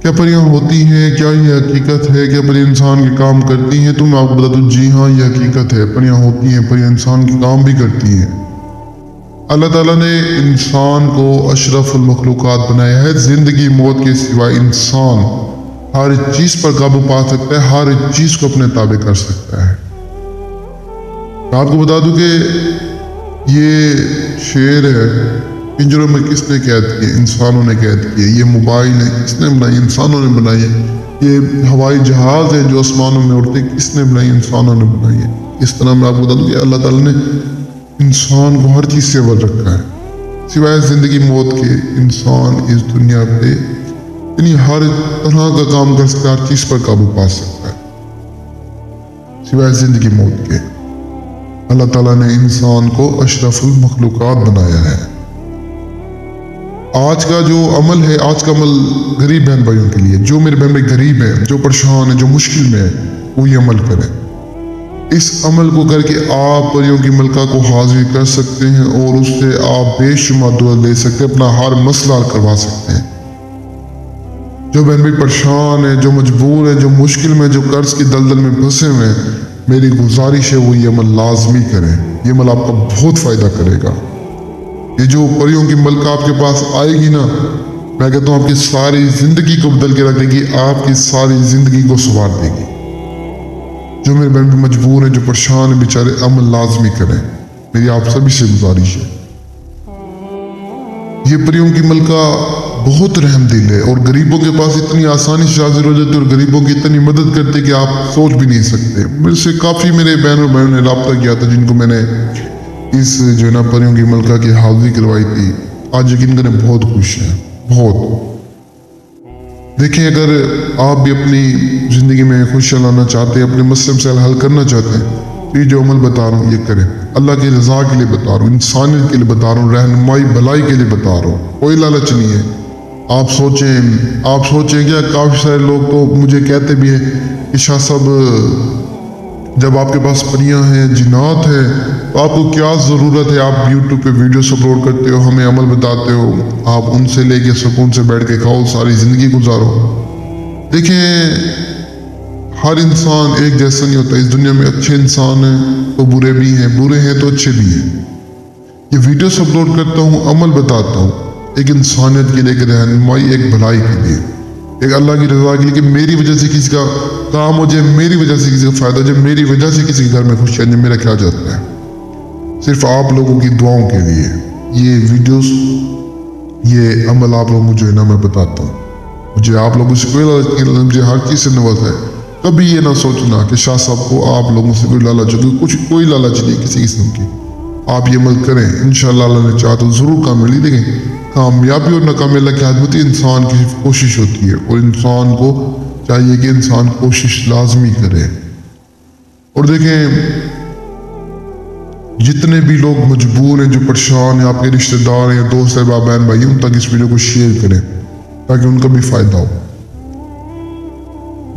کیا پریاں ہوتی ہیں؟ کیا یہ حقیقت ہے؟ کیا پریاں انسان کے کام کرتی ہیں؟ تو میں آپ کو بتا دوں، جی ہاں، یہ حقیقت ہے، پریاں ہوتی ہیں، پریاں انسان کے کام بھی کرتی ہیں۔ اللہ تعالیٰ نے انسان کو اشرف المخلوقات بنایا ہے۔ زندگی موت کے سوائے انسان ہر چیز پر قابو پا سکتا ہے، ہر چیز کو اپنے تابع کر سکتا ہے۔ میں آپ کو بتا دوں کہ یہ شیر ہے، پنجروں میں کس نے قید کیے؟ انسانوں نے قید کیے۔ یہ موبائل ہے، کس نے بنائی؟ انسانوں نے بنائی ہے۔ یہ ہوائی جہاز ہے جو آسمانوں میں اڑتے، کس نے بنائی؟ انسانوں نے بنائی ہے۔ اس طرح میں آپ کو بتا دوں کہ اللہ تعالیٰ نے انسان کو ہر چیز سے اول رکھا ہے، سوائے زندگی موت کے۔ انسان اس دنیا پہ یعنی ہر طرح کا کام کر سکتا ہے، ہر چیز پر قابو پا سکتا ہے، سوائے زندگی موت کے۔ اللہ تعالیٰ نے انسان کو اشرف المخلوقات بنایا ہے۔ آج کا جو عمل ہے، آج کا عمل غریب بہن بھائیوں کے لیے، جو میرے بہن بھائی غریب ہیں، جو پریشان ہیں، جو مشکل میں ہے، وہ یہ عمل کریں۔ اس عمل کو کر کے آپ پریوں کی ملکہ کو حاضر کر سکتے ہیں اور اس سے آپ بے شمار دعا لے سکتے ہیں، اپنا ہر مسئلہ حل کروا سکتے ہیں۔ جو بہن بھائی پریشان ہیں، جو مجبور ہیں، جو مشکل میں، جو قرض کی دلدل میں پھنسے ہوئے ہیں، میری گزارش ہے وہ یہ عمل لازمی کریں۔ یہ عمل آپ کا بہت فائدہ کرے گا۔ یہ جو پریوں کی ملکہ آپ کے پاس آئے گی نا، میں کہتا ہوں آپ کی ساری زندگی کو بدل کے رکھے گی، آپ کی ساری زندگی کو سنوار دے گی۔ جو میرے بہن بھی مجبور ہیں، جو پریشان ہیں بیچارے، عمل لازمی کریں، میری آپ سبھی سے گزارش ہے۔ یہ پریوں کی ملکہ بہت رحم دل ہے اور غریبوں کے پاس اتنی آسانی سے حاضر ہو جاتی ہے اور غریبوں کی اتنی مدد کرتے کہ آپ سوچ بھی نہیں سکتے۔ میرے سے کافی میرے بہن اور بہنوں نے رابطہ کیا تھا، جن کو میں نے اس جو ہے نا پریوں کی ملکہ کی حاضری کروائی تھی۔ آج یقین کریں بہت خوش ہیں، بہت۔ دیکھیں، اگر آپ بھی اپنی زندگی میں خوشیاں لانا چاہتے ہیں، اپنے مسئلے مسائل حل کرنا چاہتے ہیں، تو یہ جو عمل بتا رہا ہوں یہ کریں۔ اللہ کی رضا کے لیے بتا رہا ہوں، انسانیت کے لیے بتا رہا ہوں، رہنمائی بھلائی کے لیے بتا رہا ہوں، کوئی لالچ نہیں ہے۔ آپ سوچیں کیا، کافی سارے لوگ تو مجھے کہتے بھی ہیں کہ شاہ صاحب، جب آپ کے پاس پریاں ہیں، جنات ہیں، تو آپ کو کیا ضرورت ہے؟ آپ یوٹیوب پہ ویڈیوز اپلوڈ کرتے ہو، ہمیں عمل بتاتے ہو، آپ ان سے لے کے سکون سے بیٹھ کے کھاؤ، ساری زندگی گزارو۔ دیکھیں، ہر انسان ایک جیسا نہیں ہوتا۔ اس دنیا میں اچھے انسان ہیں تو برے بھی ہیں، برے ہیں تو اچھے بھی ہیں۔ یہ ویڈیوز اپلوڈ کرتا ہوں، عمل بتاتا ہوں، ایک انسانیت کے لیے، ایک رہنمائی، ایک بھلائی کے لیے، ایک اللہ کی رضا کے لیے، کہ میری وجہ سے کسی کا کام ہو جائے، میری وجہ سے کسی کا فائدہ ہو جائے، میری وجہ سے کسی کے گھر میں خوشی آ جائے، میرا کیا جاتا ہے؟ صرف آپ لوگوں کی دعاؤں کے لیے یہ ویڈیوز، یہ عمل آپ لوگوں جو ہے نا میں بتاتا ہوں۔ مجھے آپ لوگوں سے کوئی لالچ نہیں، مجھے ہر چیز سے نواز ہے۔ کبھی یہ نہ سوچنا کہ شاہ صاحب کو آپ لوگوں سے کوئی لالچ ہو، کوئی لالچ نہیں کسی قسم کی۔ آپ یہ عمل کریں، انشاءاللہ اللہ نے چاہا تو ضرور کامیابی دیں گے۔ کامیابی اور ناکامی اللہ کی ہاتھ ہوتی ہے، انسان کی کوشش ہوتی ہے، اور انسان کو چاہیے کہ انسان کوشش لازمی کرے۔ اور دیکھیں، جتنے بھی لوگ مجبور ہیں، جو پریشان ہیں، آپ کے رشتہ دار ہیں، دوست ہیں، بہن بھائی، ان تک اس ویڈیو کو شیئر کریں تاکہ ان کا بھی فائدہ ہو۔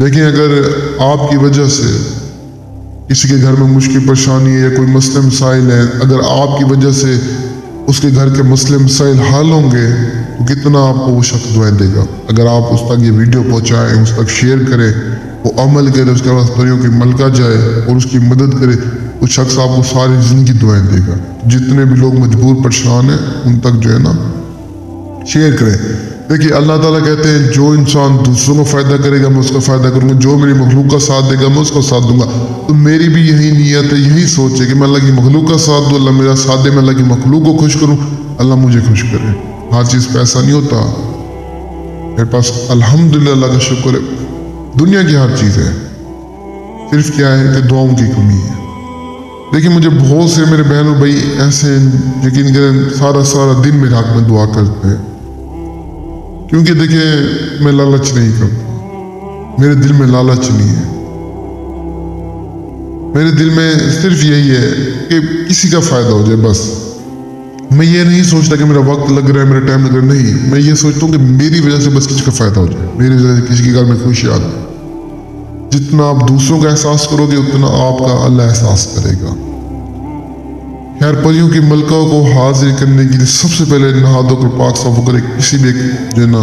دیکھیں، اگر آپ کی وجہ سے کسی کے گھر میں مشکل پریشانی ہے یا کوئی مسئلے مسائل ہیں، اگر آپ کی وجہ سے اس کے گھر کے مسئلے مسائل حل ہوں گے تو کتنا آپ کو وہ شخص دعائیں دے گا۔ اگر آپ اس تک یہ ویڈیو پہنچائیں، اس تک شیئر کریں، وہ عمل کرے، اس کے بعد پریوں کی ملکہ جائے اور اس کی مدد کرے، وہ شخص آپ کو ساری زندگی دعائیں دے گا۔ جتنے بھی لوگ مجبور پریشان ہیں ان تک جو ہے نا شیئر کریں۔ دیکھیے، اللہ تعالیٰ کہتے ہیں جو انسان دوسروں کو فائدہ کرے گا میں اس کا فائدہ کروں گا، جو میری مخلوق کا ساتھ دے گا میں اس کا ساتھ دوں گا۔ تو میری بھی یہی نیت ہے، یہی سوچ ہے کہ میں اللہ کی مخلوق کا ساتھ دوں، اللہ میرا ساتھ دے، میں اللہ کی مخلوق کو خوش کروں، اللہ مجھے خوش کرے۔ ہر چیز پیسہ نہیں ہوتا، میرے پاس الحمدللہ اللہ کا شکر ہے، دنیا کی ہر چیز ہے، صرف کیا ہے کہ دعاؤں کی کمی ہے۔ دیکھیں، مجھے بہت سے میرے بہن اور بھائی ایسے یقین کریں سارا دن میرے حق میں دعا کرتے ہیں، کیونکہ دیکھیں میں لالچ نہیں کرتا، میرے دل میں لالچ نہیں ہے، میرے دل میں صرف یہی ہے کہ کسی کا فائدہ ہو جائے بس۔ میں یہ نہیں سوچتا کہ میرا وقت لگ رہا ہے، میرا ٹائم لگ رہا ہے، نہیں، میں یہ سوچتا ہوں کہ میری وجہ سے بس کسی کا فائدہ ہو جائے، میری وجہ سے کسی کے گھر میں خوشی آ جائے۔ جتنا آپ دوسروں کا احساس کرو گے اتنا آپ کا اللہ احساس کرے گا۔ خیر، پریوں کی ملکہ کو حاضر کرنے کے لیے سب سے پہلے نہا دھو کر پاک صاف ہو کر کسی بھی جو ہے نا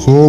100